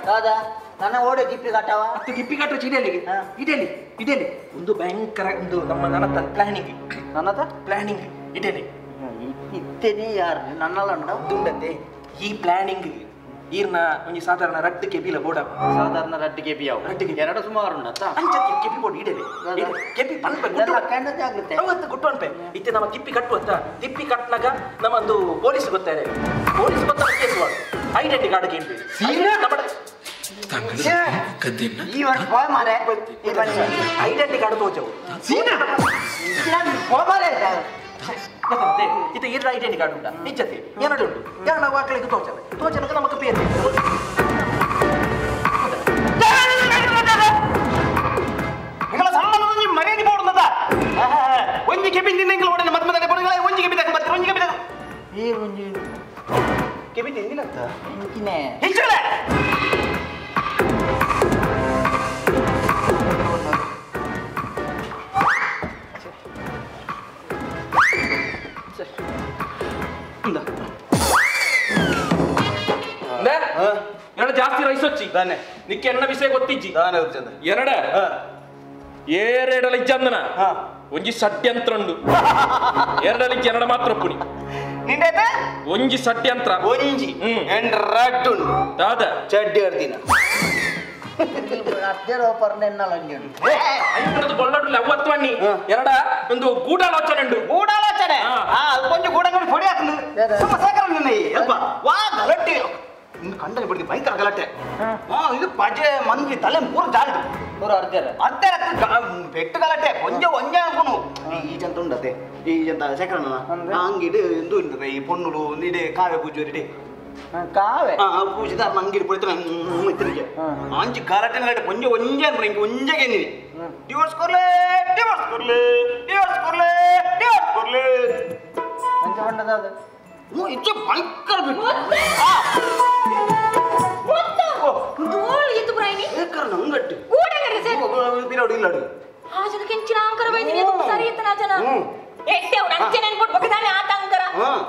ಹೌದಾ ನನ್ನ ಓಡೆ ಗಿಪ್ಪಿ ಕಟ್ಟವ ಮತ್ತು ಗಿಪ್ಪಿ ಕಟ್ಟುವ ಚಿಡಿಯಲ್ಲಿಗೆ ಇಡಲಿ ಒಂದು ಭಯಂಕರ ಒಂದು ನನ್ನ ಪ್ಲಾನಿಂಗ್ ಪ್ಲಾನಿಂಗ್ ಇಡಲಿ ಇತ್ತೇನೆ ಯಾರು ನನ್ನಲ್ಲ ಉಂಡಂತೆ ಈ ಪ್ಲಾನಿಂಗ್ ಈರ್ನ ಒಂದು ಸಾಧಾರಣ ರಟ್ಟು ಕೆಪಿಲ ಬೋಡ ಸಾಧಾರಣ ರಟ್ಟು ಕೆಪಿ ಯಾವ ರಟ್ಟಿಗೆ ಎರಡು ಸುಮಾರು ಉಂಡತ್ತ ಅಂಚಕ್ಕೆ ಕೆಪಿ ಬೋರ್ಡ್ ಇಡಲಿ ಕೆಪಿ ಪನ್ಪೆ ಆಗುತ್ತೆ ಅವತ್ತು ಗುಟ್ಟು ಅನ್ಪೆ ಇತ್ತೆ ನಮ್ಮ ಕಿಪ್ಪಿ ಕಟ್ಟುವಂತ ತಿಪ್ಪಿ ಕಟ್ಟಿನಾಗ ನಮ್ಮೊಂದು ಪೊಲೀಸ್ ಗೊತ್ತಾರೆ ಪೊಲೀಸ್ ಗೊತ್ತಾಗ ಕೇಸ್ ಮಾಡು ಐಡೆಂಟಿ ಕಾರ್ಡ್ ಕೇಳಿ ಐಡೆಂಟಿ ಕಾರ್ಡ್ ತೋಚವು ಇದು ಇದ್ರ ಐಡೆಂಟಿ ಕಾರ್ಡ್ ಉಂಟಾ ನಿಜತೆ ಎರಡು ಉಂಟು ಎರಡು ಮಕ್ಕಳಿಗೆ ತೋಚನಕ್ಕೆ ನಮಗೆ ಪೇರ್ ಮರ್ಯಾದೆ ಬೋಡುದ ಒಂಜಿ ಕೆಪಿ ನಿನ್ನ ಓಡನೆ ಮತ್ತೆ ಮತ್ತೆ ಕೊಡಗಳ ಒಂಜಿ ಕೆಪಿ ತಕ್ಕ ಮತ್ತೆ ಒಂಜಿ ಕೆಪಿ ತಕ್ಕ ಈ ಒಂಜಿ ಕೆಪಿ ತಿಂದಿಲ್ಲ ಅಂತ ಇಂಚಿನೆ ಹೆಚ್ಚಳ ಎರಡು ಜಾಸ್ತಿ ರೈಸ್ వచ్చి దానే నీకు ఎన్న విషయ ಗೊತ್ತಿಜ್ಜಿ దానే వచ్చದ ಎರಡ ಏರೆಡಲ ಇಜ್ಜಂದನ ಒಂಜಿ ಷಡ್ಯಂತ್ರಂಡು ಎರಡಲ ಎರಡ ಮಾತ್ರ ಪುನಿ ನಿಂದೈತೆ ಒಂಜಿ ಷಡ್ಯಂತ್ರ ಒಂಜಿ ಎಂಡ್ ರಡ್ಡುಂಡು ದಾದ ಚಡ್ಡಿ ಅರ್ದಿನ ಅರ್ಧರ ಪರ್ನೆನ್ನಲ ಅಂಜುಂಡು ಐದು ಗೊಳ್ಳಡುಲ್ಲ ಅವತ್ತವನ್ನಿ ಎರಡ ಒಂದು ಗೂಢಾಲೋಚನೆ ಉಂಡು ಗೂಢಾಲೋಚನೆ ಅದು ಕೊಂಚ ಗೂಢಂಗ ಪೊಡಿ ಹಾಕುದು ಸುಮ್ಮ ಸೇಕರ ನಿನ್ನ ಅಲ್ಪ ವಾ ಗಲಟ್ಟೆ ಇನ್ನು ಕಂಡನೆ ಬಿಡಿಗೆ ಭಯಂಕರ ಗಲಾಟೆ ಇದು ಪಜೆ ಮಂದಿ ತಲೆ ಮೂರು ಜಾಲ್ದು ಮೂರು ಅರ್ಧ ಪೆಟ್ಟು ಗಲಾಟೆ ಒಂಜ ಅನ್ಕೊನು ಈ ಜಂತ ಉಂಡತೆ ಈ ಜಂತ ಶೇಖರಣ್ಣ ಅಂಗಿಡು ಎಂದು ಉಂಟದೆ ಈ ಪೊನ್ನುಲು ನಿಡೆ ಕಾವ್ಯ ಪೂಜೆ ಕಾವೆ ಪೂಜಿದಾರ ಅಂಗಿಡು ಪುಳಿತ ಇತ್ತರಿಗೆ ಅಂಚಿ ಗಲಾಟೆ ಗಲಾಟೆ ಒಂಜ ಒಂಜೆ ಅನ್ಕೊಂಡು ಹಿಂಗೆ ಒಂಜೆಗೆ ನೀನು ಡಿವೋರ್ಸ್ ಕೊರ್ಲೆ ಅಂಚ ಬಂಡದ ಇಚ್ಚು ಭಯಂಕರ ಬಿಟ್ಟು itu berani? karena enggak deh. Udah nggak resep? Tidak ada ilah deh. Ah, jadi kencing angker bayi ini tuh besar itu aja nah. Dia udah kencing buat begitu nih angker.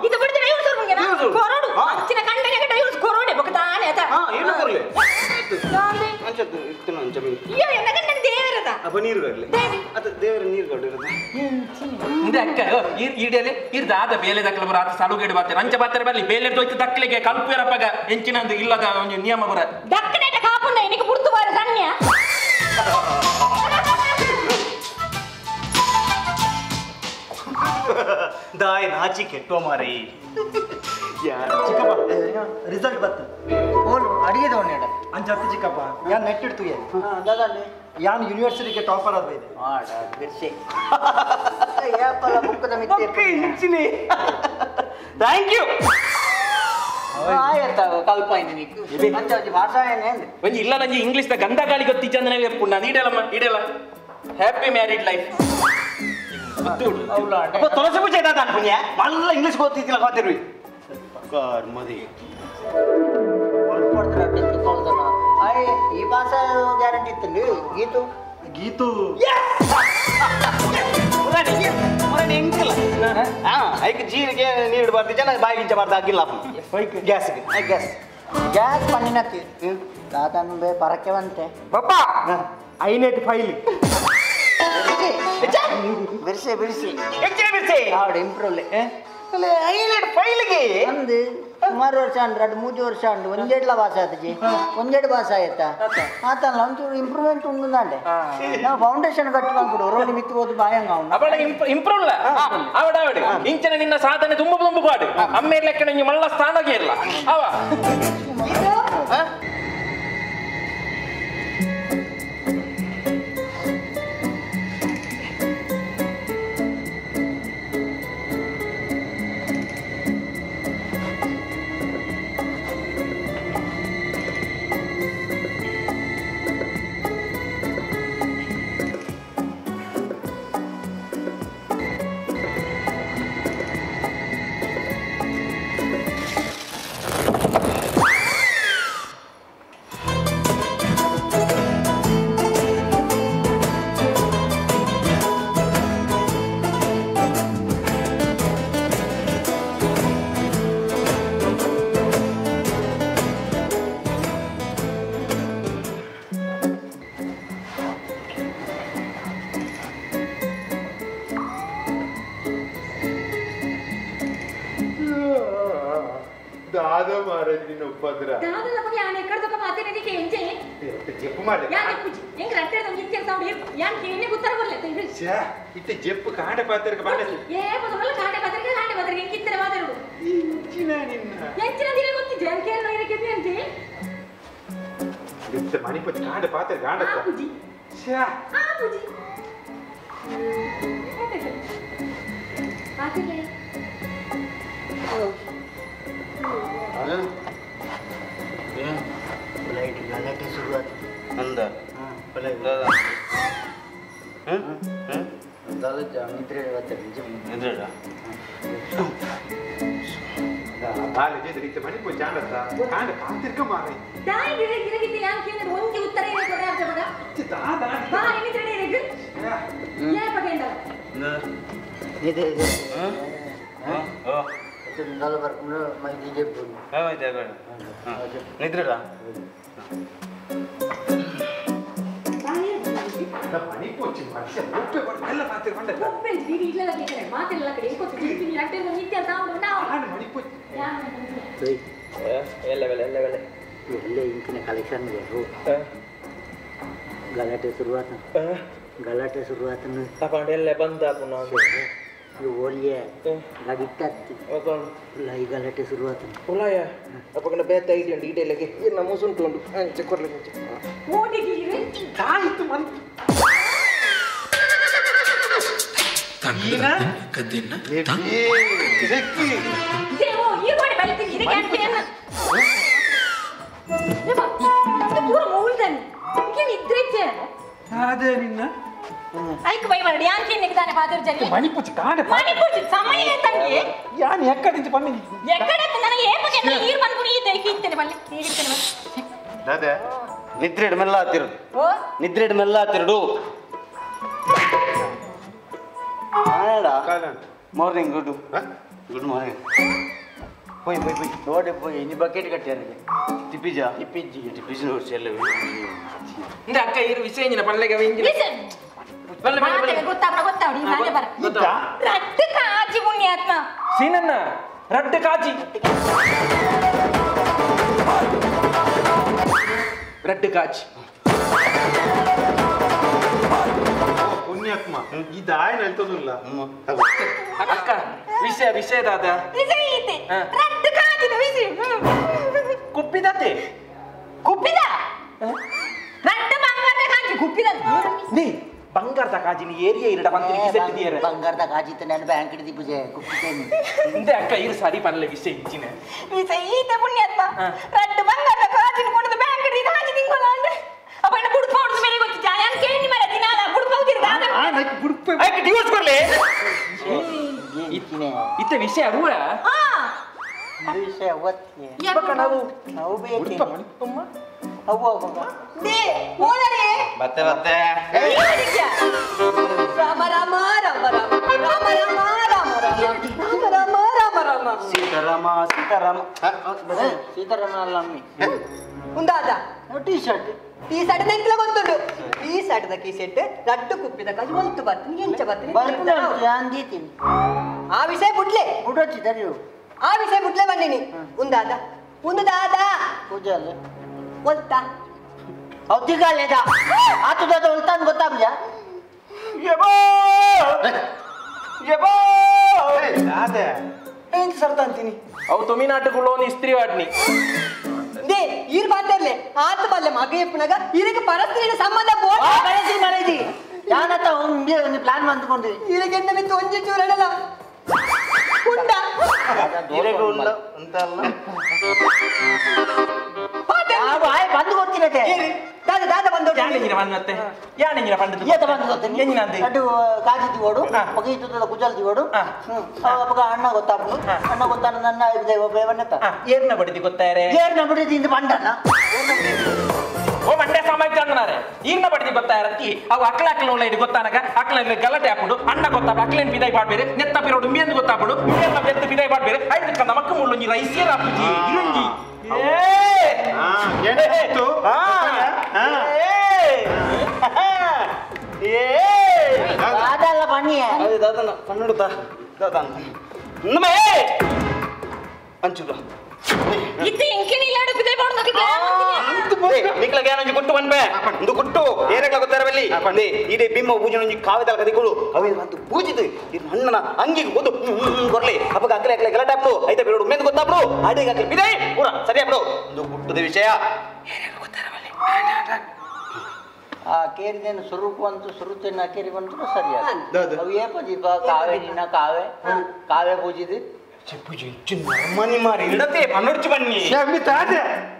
Itu berarti dia udah suruh mungkin. Korodu. Cina kandangnya kita udah korodu deh begitu nih aja. Ini korle. Nanti. Anjir itu nanti min. Iya, yang kan dewer itu. Apa niru korle? Atau dewer niru korle itu? Ini akka. Idele. Irda ada bele dakle berat salu gede bater. Anca bater balik bele tuh itu dakle kayak kalpu apa gak? Encina nanti ilah dah niyama berat. Dakle ada kapun dah ini keburtu barisannya. दाय नाची केट्टो मारे यार चिकप्पा result ಬಂತು ಓಲು ಅಡಿಗೆದ ಒಣ್ಣೆಡ ಅಂಚತ್ತು ಚಿಕ್ಕಪ್ಪ ಯಾನ್ net ಇಡ್ತು ದಾದಾನೆ ಯಾನ್ ಯೂನಿವರ್ಸಿಟಿಗೆ topper ಆದ ಇದೆ ಆಡ ಬಿರ್ಸೆ ಯಾಪಲ ಬುಕ್ಕದ ಮಿತ್ತೆ ಓಕೆ ನಿಂಚಿನಿ ಥ್ಯಾಂಕ್ ಯು ಆಯತ ಕಲ್ಪಾಯಿನಿ ನಿಕ್ಕು ಅಂಚ ಒಂಜಿ ಭಾಷಾ ಏನೇಂದ್ರೆ ಒಂಜಿ ಇಲ್ಲ ನಂಜಿ ಇಂಗ್ಲಿಷ್ ದ ಗಂಧ ಗಾಳಿ ಗೊತ್ತಿಚ್ಚಂದನೆ ಎಪ್ಪುಣ್ಣ ನೀಡಲ್ಲ ಹ್ಯಾಪಿ ಮ್ಯಾರಿಡ್ ಲೈಫ್ ಅಪ್ಪ ತುಳಸಿ ಪೂಜೆ ಇದಾದ ಅನ್ಪುಣ್ಯ ಮಲ್ಲ ಇಂಗ್ಲಿಷ್ ಗೊತ್ತಿದ್ದಿಲ್ಲ ಗೊತ್ತಿರ್ವಿ ಕಾರ್ ಮದಿ ಈ ಭಾಷಾ ಗ್ಯಾರಂಟಿ ಇತ್ತಂడి ಗೀತು ಎಂಕಿಲ್ಲ ಐಕ್ ಜೀರಿಗೆ ನೀರು ಬರ್ತಿ ಜನ ಬಾಯಿಗಿಂಚ ಬರ್ದ ಆಗಿಲ್ಲ ಗ್ಯಾಸ್ ಪನ್ನಿನಕ್ಕೆ ದಾದನ್ಬೆ ಪರಕೆವಂತೆ ಪಪ್ಪ ಐನೆಟ್ ಫೈಲ್ ಬಿರ್ಸಿ ಹೆಚ್ಚಿನ ಬಿರ್ಸಿ ಆವಿಡ ಇಂಪ್ರೂವ್ಲೆ ಐನೆಟ್ ಫೈಲ್ಗೆ ಅಂದು ಸುಮಾರು ವರ್ಷ ಅಂಡ್ 2-3 ವರ್ಷ ಅಂಡ್ ಒಂದೆಡ್ಲ ಭಾಷೆ ಆತಜಿ ಒಂದೆಡ್ ಭಾಷೆ ಆಯ್ತಾ ಆತಲ್ಲ ಒಂಚೂರು ಇಂಪ್ರೂವ್ಮೆಂಟ್ ಉಂಡುಂದಾಂಡೆ ನಾವು ಫೌಂಡೇಶನ್ ಕಟ್ಟಿ ಬಂದ್ಬಿಡು ರೋಡಿ ಮಿತ್ತು ಹೋದು ಬಾಯಂಗ ಅವನು ಅವಳ ಇಂಪ್ರೂವ್ ಅವಡ ಇಂಚನ ನಿನ್ನ ಸಾಧನೆ ತುಂಬ ಪಾಡು ಅಮ್ಮೆ ಲೆಕ್ಕ ನಿಂಗೆ ಮಲ್ಲ ಸ್ಥಾನಗೆ ಇಲ್ಲ ಅವ దాదో మారేది నిన్న ఉప్పద్ర దాదాల ಬಗ್ಗೆ ಯಾನ್ ಎಕ್ಕಡದಕ ಮಾತೇನಿಗೆ ಎಂಜೆ చెప్పు మారే ಯಾನ್ ಎಕ್ಕುಜಿ ಹೆಂಗ್ ರಟ್ಟೆದ ಇಂಚೆ ಸೌಂಡ್ ಯಾನ್ ಕೇನೆ ಉತ್ತರ ಬರಲ್ಲ ಇದು ಛೇ ಇತ್ತೆ ಜೆಪ್ಪು ಕಾಂಡೆ ಪಾತ್ರೆಗೆ ಬಂದೆ ಏ ಮೊದಲ ಕಾಂಡೆ ಪಾತ್ರೆಗೆ ಕಿತ್ತರೆ ಮಾತಾಡು ಇಂಚಿನ ನಿನ್ನ ಎಂಚಿನ ದಿನ ಗೊತ್ತಿದೆ ಯಾನ್ ಕೇಳೋ ಇರಕ್ಕೆ ಎಂಜೆ ಇತ್ತೆ ಮಣಿಪತಿ ಕಾಂಡೆ ಪಾತ್ರೆ ಕಾಂಡತ್ತ ಆಪುಜಿ ಛೇ ಆಪುಜಿ ಪಾತ್ರೆ ಲೈಟ್ ಗಲಾಟೆ ಶುರುವಾತ ಅಂದ ನಿದ್ರೆ ನಿದ್ರೆಡ ಕಾಲೇಜ್ ಇತ್ತೆ ಮಣಿಪತಿ ಕಾಂಡತ್ತ ಕಾಂಡೆ ಪಾತ್ರೆಗೆ ಮಾರೆ ದಾಯಿ ಗಿರಗಿದ್ದೆ ಯಾನ್ ಕೇನೆ ಒಂಜಿ ಉತ್ತರ ಇದೆ ಕೊಡ ಅಂತ ಬಗ ಇತ್ತೆ ದಾದ ಬಾ ನಿದ್ರೆ ಇರಕ್ಕೆ ಏ ಪಗೆಂಡ ಇದೆ ಓ ನಾಳೆ ಬರ್ಕೊಂಡು ಮೈದಿ ಜೆಪ್ಪು ನಿದ್ರೆಡ ಮಣಿಪತಿ ಮನುಷ್ಯ ಮುಪ್ಪೆ ಎಲ್ಲ ಪಾತ್ರೆ ಬಂದತ್ತ ಒಬ್ಬೆ ಬಿಡಿ ಇಲ್ಲ ಕೇಕರೆ ಮಾತೆಲ್ಲ ಕಡೆ ಕೊಟ್ಟು ಬಿಡಿ ರಟ್ಟೆ ನಿತ್ಯ ತಾವು ನಾವು ಕಾಂಡೆ ಮಣಿಪತಿ ಎಲ್ಲ ಎಲ್ಲೇ ಇಂಚಿನ ಕಲೆಕ್ಷನ್ ಗಲಾಟೆ ಶುರುವಾತ ತಗೊಂಡೆಲ್ಲ ಬಂದ ಪುನಃ ಓಲಿಯೇ ಗಡಿಟ್ಟತ್ತಿ ಈ ಗಲಾಟೆ ಶುರುವಾತ ಉಲಾಯ ಅಪ್ಪಗನ ಬೇತ ಐಡಿ ಉಂಟು ಈಟೆಲ್ಲಗೆ ಏನು ಮುಸುಂಟು ಉಂಟು ಅಂಚೆ ಕೊಡ್ಲಿಕ್ಕೆ ಓಡಿಗಿರಿ ಕಾಯಿತು ಮನ್ ದೇವೋ ಈ ಗೋಡೆ ಬಳಿತೀನಿ ಇದಕ್ಕೆ ಅಂತ ಏನ ದೇವ ಇದು ಪೂರ ಮೂಲ್ದನ್ ಇದಕ್ಕೆ ನಿದ್ರೆಚ್ಚೆ ಅದೇ ನಿನ್ನ ಐಕ್ ಬೈ ಮಾಡಿ ಯಾನ್ ಕೇನೆ ತಾನೆ ಫಾದರ್ ಜನಿ ಮಣಿಪತಿ ಕಾಂಡೆ ಮಣಿಪುಜಿ ಸಮಯ ತಂಗಿ ಯಾನ್ ಎಕ್ಕಡಿಂದ ಬಂದಿ ಎಕ್ಕಡೆ ನನಗೆ ಏಪಕ್ಕೆ ನೀರು ಬಂದು ಈ ದೈಕಿ ಇತ್ತನೆ ಬಲ್ಲಿ ನೀರಿತ್ತನೆ ಬಲ್ಲಿ ದಾದೆ ನಿದ್ರೆಡ್ ಮೆಲ್ಲ ಹತ್ತಿರದು ಓ ನಿದ್ರೆಡ್ ಮೆಲ್ಲ ಹತ್ತಿರಡು ಮಾರ್ನಿಂಗ್ ಗುಡ್ ಮಾರ್ನಿಂಗ್ పోయి రోడ్డు పోయి ఎన్ని బకెట్ కట్టారు ತಿಪ್ಪಿಜಾ ಟಿಪ್ಪಿಜಿ ನೋಡ್ಸಿ ಎಲ್ಲ ಇಂದ ಅಕ್ಕ ಇರು ವಿಷಯ ಪಲ್ಲೆಗೆ ಲಿಸನ್ ಗೊತ್ತಾವಡಿ ನಾನೇ ಬರ ರಟ್ಟು ಕಾಜಿ ಪುಣ್ಯಾತ್ಮ ಸೀನನ್ನ ರಡ್ಡು ಕಾಜಿ ರಡ್ಡು ಕಾಜಿ ಪುಣ್ಯಾತ್ಮ ಇದು ಆಯ್ನ ಹೇಳ್ತದಿಲ್ಲ ಅಕ್ಕ ವಿಷಯದಾದ ವಿಷಯ ಐತೆ ರಟ್ಟು ಕಾಜಿದ ವಿಷಯ ಕುಪ್ಪಿದತೆ ಕುಪ್ಪಿದ ರಟ್ಟು ಬಂಗಾರದ ಕಾಜಿ ಕುಪ್ಪಿದ ನೀ ಬಂಗಾರದ ಕಾಜಿನ ಏರಿಯಾ ಇರಡ ಬಂದಿರಿಗೆ ಸೆಟ್ ದಿಯರ ಬಂಗಾರದ ಕಾಜಿತ್ತು ನಾನು ಬ್ಯಾಂಕ್ ಹಿಡಿದಿ ಪೂಜೆ ಕುಪ್ಪಿದ್ದೇನೆ ಇಂದೆ ಅಕ್ಕ ಇರು ಸಾರಿ ಪಲ್ಲೆ ವಿಷಯ ಇಚ್ಚಿನ ವಿಷಯ ಐತೆ ಪುಣ್ಯಾತ್ಮ ರಟ್ಟು ಬಂಗಾರದ ಕಾಜಿನ ಕೊಡದು ಬ್ಯಾಂಕ್ ಹಿಡಿದು ಹಾಕಿ ತಿಂಗೋಲ್ಲ ಅಂದ್ರೆ ಅಪ್ಪ ಇನ್ನ ಬುಡ್ಪ ಹೊಡೆದ ಮೇಲೆ ಗೊತ್ತಿದ್ದ ನಾನು ಕೇಳಿ ಮರ ದಿನಾಲ ಬುಡ್ಪ ಹೋಗಿರ್ದ ಆಯ್ತು ಡಿವೋರ್ಸ್ ಕೊಡ್ಲಿ ಇತ್ತಿನೇ ಇತ್ತ ವಿಷಯ ಅವ ಹಾ ವಿಷಯ ಅವತ್ತಿಗೆ ನಾವು ಬೇಕು ಅವ್ವ ಮಗ ದೇ ಹೋದರೆ ಮತ್ತೆ ರಾಮ ರಾಮ ರಾಮ ರಾಮ ರಾಮ ರಾಮ ರಾಮ ರಾಮ ರಾಮ ರಾಮ ಸೀತಾರಾಮ ಸೀತಾರಾಮ ಅಲ್ಲ ಅಮ್ಮಿ ఉందాదా ಟಿ ಶರ್ಟ್ ನೆಂಟ್ಲ ಗೊತ್ತುಂಡು ಈ ಸೈಡ್ ಕೀ ಸೆಟ್ ರಟ್ಟು ಕುಪ್ಪಿದ ಕಾಜು ಒಲ್ತು ಬರ್ತೀನಿ ಎಂಚ ಬರ್ತೀನಿ ಅಂದೀತೀನಿ ಆ ವಿಷಯ ಬುಡ್ಲೆ ಬುಡೊಚ್ಚಿ ತರಿಯು ಆ ವಿಷಯ ಬುಡ್ಲೆ ಬಂದಿನಿ ఉందాదా ಪೂಜೆ ಅಲ್ಲ ಒಲ್ತಾ ಅವತ್ತಿಗಾಲೇದ ಆತುದಾದ ಉಲ್ತಾನ್ ಗೊತ್ತಾಗ್ಲ ಅದೇ ಏನ್ ಸರ್ತ ಅಂತೀನಿ ಅವು ತಮಿಳ್ನಾಟುಗಳು ಒಂದು ಇಸ್ತ್ರಿ ವಾಡ್ನಿ ದೇ ಈರ್ ಬಾತರ್ಲೆ ಆತ ಬಲ್ಲೆ ಮಗ ಎಪ್ಪನಾಗ ಇರಕ್ಕೆ ಪರಸ್ತ್ರೀನ ಸಂಬಂಧ ಬೋಟ ಕಳಿಸಿ ಮರೈತಿ ಯಾನತ್ತ ಒಂದು ಪ್ಲಾನ್ ಮಾಡ್ಕೊಂಡು ಇರಕ್ಕೆ ಎಂತ ಮಿತ್ತು ಒಂಜಿ ಚೂರಲ್ಲ ಉಂಡ ಇರೆಗೆ ಉಂಡ ಅಂತ ಅಲ್ಲ ಬಂದು ಗೊತ್ತಿರತ್ತೆ ದಾದ ಬಂದು ಯಾನೆಂಗಿನ ಬಂದತ್ತೆ ಯಾನೆಂಗಿನ ಬಂದದ್ದು ಈತ ಬಂದು ಗೊತ್ತಿನಿ ಎಂಜಿನಂತೆ ಅಡ್ಡು ಕಾಜಿ ತಿಗೋಡು ಪಗ ಇತ್ತದ ಕುಜಲ್ ತಿಗೋಡು ಪಗ ಅಣ್ಣ ಗೊತ್ತಾಗ್ಲು ಅಣ್ಣ ಗೊತ್ತಾನ ನನ್ನ ಬೇವನ್ನತ್ತ ಏರ್ನ ಬಡಿದಿ ಗೊತ್ತಾರೆ ಏರ್ನ ಬಿಡಿದಿ ಇಂದ ಬಂಡನ ಓ ಮಂಡ್ಯ ಸಮಾಜ ಅಂದನಾರೆ ಈರ್ನ ಬಡಿದಿ ಗೊತ್ತಾರತ್ತಿ ಅವು ಅಕ್ಲ ಉಳ್ಳ ಇಡಿ ಗೊತ್ತಾನಗ ಅಕ್ಲ ಗಲಾಟೆ ಹಾಕೊಂಡು ಅಣ್ಣ ಗೊತ್ತಾಗ ಅಕ್ಲೇನ್ ಬಿದಾಯ್ ಮಾಡ್ಬೇರೆ ನೆತ್ತ ಪಿರೋಡು ಮಿಯಂದು ಗೊತ್ತಾಗ್ಬಿಡು ಮಿಯನ್ನ ಬೆತ್ತ ಬಿದಾಯ್ ಮಾಡ್ಬೇರೆ ಆಯ್ತು ನಮಕ್ಕ ಮುಳ್ಳು ರೈಸಿಯರ ಹಾಕುಜಿ ಇರುಂಗಿ ಅದಲ್ಲ ಬನ್ನಿ ದಾದನ ಕಣ್ಣುಡುತ್ತಾ ದಾದನ ನಮ್ಮೇ ಅಂಚುಗ ಇತ್ತೆ ಎಂಕಿನ ಇಲ್ಲಾಡು ಬಿದೆ ಬಾಡ್ದಕ್ಕೆ ನಿಕ್ಲ ಗ್ಯಾನೊಂಜಿ ಕುಟ್ಟು ಬನ್ಪೆ ಇಂದು ಕುಟ್ಟು ಏರೆಗ್ಲ ಗೊತ್ತಾರಬಲ್ಲಿ ಅಂದೆ ಇಡೆ ಬಿಮ್ಮ ಪೂಜೆನೊಂಜಿ ಕಾವೆದಾಲ ಕದಿಗಳು ಅವೇ ಒಂದು ಪೂಜಿದು ಇದು ಅಣ್ಣನ ಅಂಗಿಗೆ ಗೊತ್ತು ಬರ್ಲಿ ಹಬ್ಬಗ ಅಕ್ಕಲೆ ಅಕ್ಕಲೆ ಗಲಾಟೆ ಹಾಕ್ಲು ಐತೆ ಬಿಡು ಮೆಂದು ಗೊತ್ತಾಬ್ಳು ಅಡಿಗೆ ಹಾಕ್ಲಿ ಬಿದೆ ಪೂರ ಸರಿ ಬಿಡು ಇಂದು ಕುಟ್ಟದ ವಿಷಯ ಏರೆಗ್ಲ ಗೊತ್ತಾರಬಲ್ಲಿ ಆ ಕೇರಿದೇನು ಸ್ವರೂಪ ಅಂತೂ ಸುರುತ್ತೇನ ಕೇರಿ ಬಂತು ಸರಿಯಾದ ಅವು ಏಪ ದೀಪ ಕಾವೆ ನಿನ್ನ ಕಾವೆ ಕಾವೆ ಪೂಜಿದು ಮನಿ ಮಾರಿ ಇಡತೆ ಪನ್ನೊಡ್ಚು ಬನ್ನಿ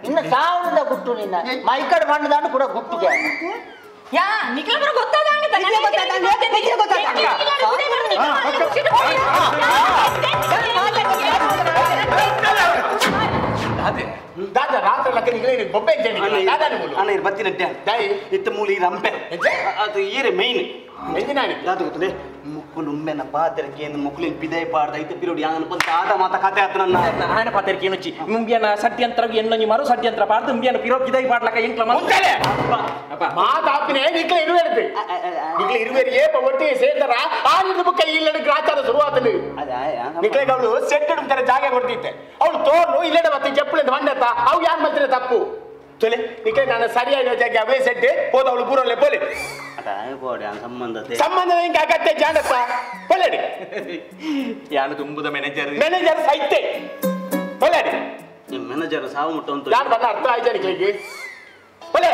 ನಿನ್ನ ಸಾವಿರದ ಗುಟ್ಟು ನಿನ್ನ ಮೈಕಡೆ ಮಣ್ಣದಾಂಡು ಕೂಡ ಗುಟ್ಟುಗೆ ಯಾ ನಿಕ್ಲ ಗೊತ್ತಾದ ದಾದ ರಾತ್ರಿ ಲಕ್ಕ ನಿಗಲೇ ಬೊಬ್ಬೆ ಅಣ್ಣ ಇರ್ ಬತ್ತಿನಟ್ಟೆ ಇತ್ತ ಮೂಲಿ ರಂಪೆ ಅದು ಈರೆ ಮೈನ್ ದಾದು ಗೊತ್ತೇ ಮುಕ್ಕುಲು ಉಮ್ಮೆನ ಪಾತ್ರಕ್ಕೆ ಮುಕ್ಕುಲಿನ ಪಿದೈ ಪಾಡ್ದ ಐತೆ ಪಿರೋಡಿ ಯಾನ ಪಂತ ಆದ ಮಾತ ಕತೆ ಆತ ನನ್ನ ಆಯನ ಪಾತ್ರಕ್ಕೆ ಏನೊಚ್ಚಿ ಮುಂಬಿಯನ ಸಟ್ಯಂತ್ರ ಎನ್ನೊಂಜಿ ಮರು ಸಟ್ಯಂತ್ರ ಪಾಡ್ದು ಮುಂಬಿಯನ ಪಿರೋ ಪಿದೈ ಪಾಡ್ಲಕ ಎಂಕ್ಲ ಮುಂಚೆ ಮಾತಾಪಿನೇ ನಿಕ್ಲ ಇರುವೆರ್ದು ನಿಕ್ಲ ಇರುವೆರಿ ಏಪ ಒಟ್ಟಿಗೆ ಸೇರ್ತಾರ ಆನಿದ ಬುಕ್ಕ ಇಲ್ಲಡ ಗ್ರಾಚಾರ ಶುರುವಾತನು ನಿಕ್ಲೆ ಅವಳು ಸೆಟ್ ಇಡ್ತಾರೆ ಜಾಗ ಕೊಡ್ತಿದ್ದೆ ಅವಳು ತೋರ್ನು ಇಲ್ಲಡ ಮತ್ತೆ ಚೆಪ್ಪಳಿಂದ ಮಂಡತ್ತ ಅವು ಯಾರು ಮಾಡ್ತಾರೆ ತಪ್ಪು ಚೊಲೆ ನಿಕ್ಲೆ ನಾನು ಸರಿಯಾಗಿ ಜಾಗ ಅವೇ ಸೆಟ್ ಹೋದ ಅವಳು ಪೂರಲ್ಲೇ ಬೋಲೆ ಸಂಬಂಧ ಹಿಂಗೆ ಆಗತ್ತೆ ಜಾಣತ್ತ ಬೋಲೆಡಿ ಯಾನು ತುಂಬುದ ಮ್ಯಾನೇಜರ್ ಮ್ಯಾನೇಜರ್ ಸೈತೆ ಬೋಲೆಡಿ ನಿಮ್ಮ ಮ್ಯಾನೇಜರ್ ಸಾವು ಮುಟ್ಟು ಅಂತ ಯಾರು ಬಂದ ಅರ್ಥ ಆಯ್ತಾ ನಿಕ್ಲಿಗೆ ಬೋಲೆ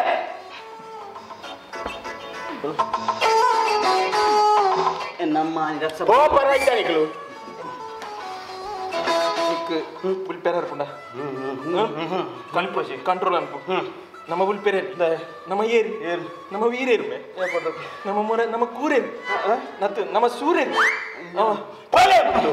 ನಮ್ಮ ರಕ್ಷ ಓ ಪರವಾಗಿಲ್ಲ ನಿಕ್ಲು ಬುಲ್ಪೇರ ಇರ್ಕೊಂಡ ಕಲ್ಪೋಸಿ ಕಂಟ್ರೋಲ್ ಅನ್ಪು ನಮ್ಮ ಬುಲ್ಪೇರ ನಮ್ಮ ಏರಿ ನಮ್ಮ ವೀರೇರು ನಮ್ಮ ಮೊರ ನಮ್ಮ ಕೂರೇರು ನತ್ತು ನಮ್ಮ ಸೂರೇರು ಬೋಲೆ ಬಿಟ್ಟು